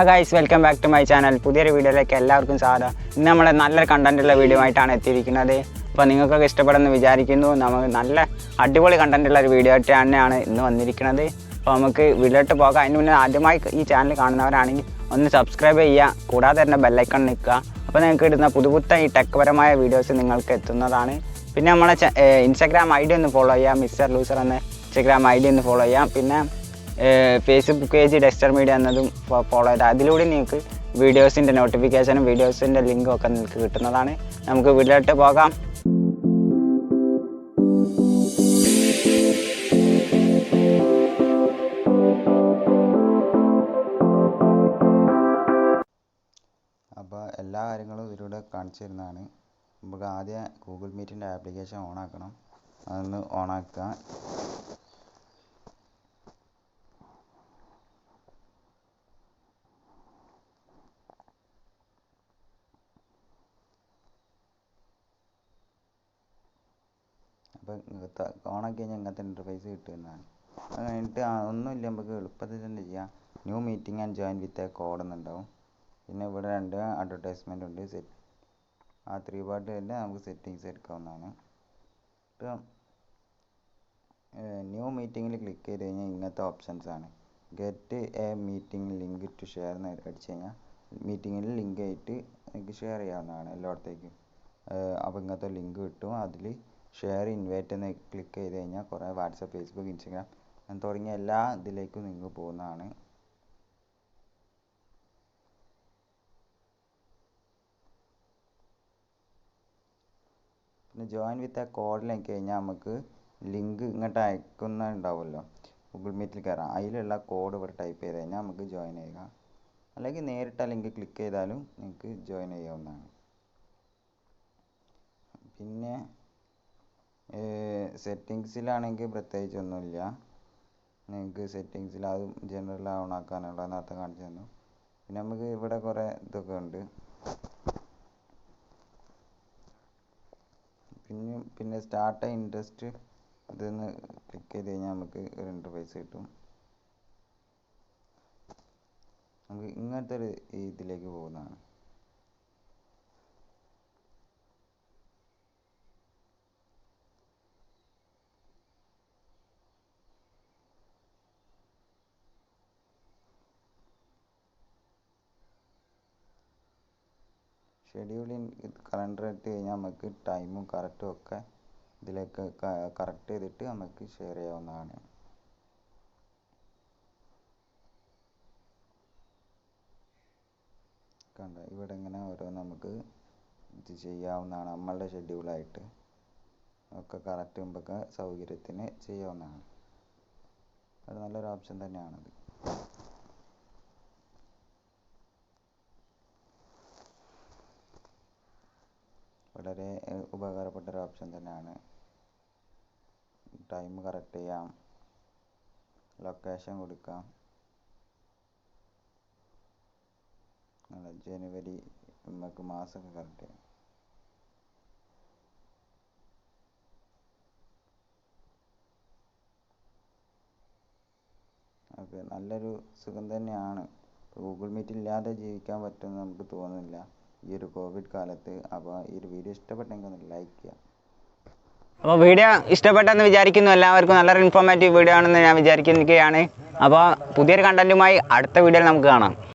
Guys, welcome back to my channel. പുതിയൊരു വീഡിയോയിലേക്ക് എല്ലാവർക്കും സ്വാഗതം. ഇന്ന് നമ്മൾ നല്ലൊരു കണ്ടന്റുള്ള വീഡിയോ ആയിട്ടാണ് എത്തിയിരിക്കുന്നത്. അപ്പോൾ നിങ്ങൾക്കൊക്കെ ഇഷ്ടപ്പെടുമെന്ന് വിചാരിക്കുന്നു. നമുക്ക് നല്ല അടിപൊളി കണ്ടന്റുള്ള ഒരു വീഡിയോ ആയിട്ടാണ് ഇന്ന് വന്നിരിക്കുന്നത്. അപ്പോൾ നമുക്ക് വീഡിയോട്ട് പോകാം. അതിന് മുന്നേ ആദ്യമായി ഈ ചാനൽ കാണുന്നവരാണെങ്കിൽ ഒന്ന് സബ്സ്ക്രൈബ് ചെയ്യുക, കൂടാതെ തന്നെ ബെല്ലൈക്കൺ നിൽക്കുക. അപ്പോൾ നിങ്ങൾക്ക് ഇടുന്ന പുതുപുത്തൻ ഈ ടെക് പരമായ വീഡിയോസ് നിങ്ങൾക്ക് എത്തുന്നതാണ്. പിന്നെ നമ്മളെ ഇൻസ്റ്റാഗ്രാം ഐ ഡി ഒന്ന് ഫോളോ ചെയ്യാം, മിസ്റ്റർ ലൂസർ എന്ന ഇൻസ്റ്റാഗ്രാം ഐ ഡി ഒന്ന് ഫോളോ ചെയ്യാം. പിന്നെ ഫേസ്ബുക്ക് പേജ് ഡെസ്റ്റർ മീഡിയ എന്നതും ഫോളോ ചെയ്താൽ അതിലൂടെ നിങ്ങൾക്ക് വീഡിയോസിൻ്റെ നോട്ടിഫിക്കേഷനും വീഡിയോസിൻ്റെ ലിങ്കും ഒക്കെ നിങ്ങൾക്ക് കിട്ടുന്നതാണ്. നമുക്ക് വീഡിയോട്ട് പോകാം. അപ്പോൾ എല്ലാ കാര്യങ്ങളും ഇതിലൂടെ കാണിച്ചു തരുന്നതാണ്. നമുക്ക് ആദ്യം ഗൂഗിൾ മീറ്റിൻ്റെ ആപ്ലിക്കേഷൻ ഓണാക്കണം. അതൊന്ന് ഓണാക്കുക. അപ്പോൾ ഓണാക്കി കഴിഞ്ഞാൽ ഇങ്ങനത്തെ ഇൻ്റർഫേസ് കിട്ടുന്നതാണ്. അത് കഴിഞ്ഞിട്ട് ഒന്നുമില്ല, നമുക്ക് എളുപ്പത്തിൽ തന്നെ ചെയ്യാം. New meeting and join with a code എന്നുണ്ടാവും. പിന്നെ ഇവിടെ 2 അഡ്വർടൈസ്മെൻ്റ് ഉണ്ട്. ആ 3 പാർട്ട് തന്നെ നമുക്ക് സെറ്റിങ്സ് എടുക്കാവുന്നതാണ്. ന്യൂ മീറ്റിങ്ങിൽ ക്ലിക്ക് ചെയ്ത് കഴിഞ്ഞാൽ ഇങ്ങനത്തെ ഓപ്ഷൻസ് ആണ്. Get a meeting link to share എന്ന് അടിച്ചു കഴിഞ്ഞാൽ മീറ്റിങ്ങിൽ ലിങ്ക് ആയിട്ട് നിങ്ങൾക്ക് ഷെയർ ചെയ്യാവുന്നതാണ് എല്ലായിടത്തേക്കും. അപ്പോൾ ഇങ്ങനത്തെ ലിങ്ക് കിട്ടും. അതിൽ ഷെയർ ഇൻവൈറ്റ് എന്ന് ക്ലിക്ക് ചെയ്ത് കഴിഞ്ഞാൽ കുറേ വാട്സപ്പ്, ഫേസ്ബുക്ക്, ഇൻസ്റ്റഗ്രാം അങ്ങനെ തുടങ്ങിയ എല്ലാ ഇതിലേക്കും നിങ്ങൾക്ക് പോകുന്നതാണ്. പിന്നെ ജോയിൻ വിത്ത് ആ കോഡിലേക്ക് കഴിഞ്ഞാൽ നമുക്ക് ലിങ്ക് ഇങ്ങോട്ട് അയക്കുന്നുണ്ടാവുമല്ലോ. ഗൂഗിൾ മീറ്റിൽ കയറാം. അതിലുള്ള കോഡ് ഇവിടെ ടൈപ്പ് ചെയ്ത് കഴിഞ്ഞാൽ നമുക്ക് ജോയിൻ ചെയ്യുക. അല്ലെങ്കിൽ നേരിട്ട് ആ ലിങ്ക് ക്ലിക്ക് ചെയ്താലും നിങ്ങൾക്ക് ജോയിൻ ചെയ്യാവുന്നതാണ്. പിന്നെ സെറ്റിങ്സിലാണെങ്കിൽ പ്രത്യേകിച്ചൊന്നുമില്ല. നിങ്ങൾക്ക് സെറ്റിങ്സിൽ അത് ജനറൽ ഓൺ ആക്കാനുള്ള നേരത്തെ കാണിച്ചു തന്നു. പിന്നെ നമുക്ക് ഇവിടെ കുറേ ഇതൊക്കെ ഉണ്ട്. പിന്നെ സ്റ്റാർട്ട് ഇൻട്രസ്റ്റ് ഇതൊന്ന് ക്ലിക്ക് ചെയ്ത് കഴിഞ്ഞാൽ നമുക്ക് ഒരു ഇൻ്റർഫേസ് കിട്ടും. നമുക്ക് ഇങ്ങനത്തെ ഒരു ഇതിലേക്ക് പോകുന്നതാണ്. ഷെഡ്യൂളിങ് കലണ്ടർ ഇട്ട് കഴിഞ്ഞാൽ നമുക്ക് ടൈമും കറക്റ്റും ഒക്കെ ഇതിലേക്ക് കറക്റ്റ് ചെയ്തിട്ട് നമുക്ക് ഷെയർ ചെയ്യാവുന്നതാണ്. കണ്ട ഇവിടെ ഇങ്ങനെ ഓരോ നമുക്ക് ഇത് ചെയ്യാവുന്നതാണ്. നമ്മളുടെ ഷെഡ്യൂളായിട്ട് ഒക്കെ കറക്റ്റ് മുമ്പൊക്കെ സൗകര്യത്തിന് ചെയ്യാവുന്നതാണ്. അത് നല്ലൊരു ഓപ്ഷൻ തന്നെയാണത്. വളരെ ഉപകാരപ്പെട്ട ഒരു ഓപ്ഷൻ തന്നെയാണ്. ടൈം കറക്റ്റ് ചെയ്യാം, ലൊക്കേഷൻ കൊടുക്കാം. ജനുവരി നമുക്ക് മാസമൊക്കെ കറക്റ്റ് ചെയ്യാം. ഓക്കെ, നല്ലൊരു സുഖം തന്നെയാണ്. ഗൂഗിൾ മീറ്റ് ഇല്ലാതെ ജീവിക്കാൻ പറ്റുമെന്ന് നമുക്ക് തോന്നുന്നില്ല ഈ ഒരു കോവിഡ് കാലത്ത്. അപ്പോൾ ഈ ഒരു വീഡിയോ ഇഷ്ടപ്പെട്ടെങ്കിൽ ഒന്ന് ലൈക്ക് ചെയ്യുക. അപ്പോൾ വീഡിയോ ഇഷ്ടപ്പെട്ടെന്ന് വിചാരിക്കുന്നു. എല്ലാവർക്കും നല്ലൊരു ഇൻഫോർമേറ്റീവ് വീഡിയോ ആണെന്ന് ഞാൻ വിചാരിക്കുകയാണ്. അപ്പോൾ പുതിയൊരു കണ്ടന്റുമായി അടുത്ത വീഡിയോയിൽ നമുക്ക് കാണാം.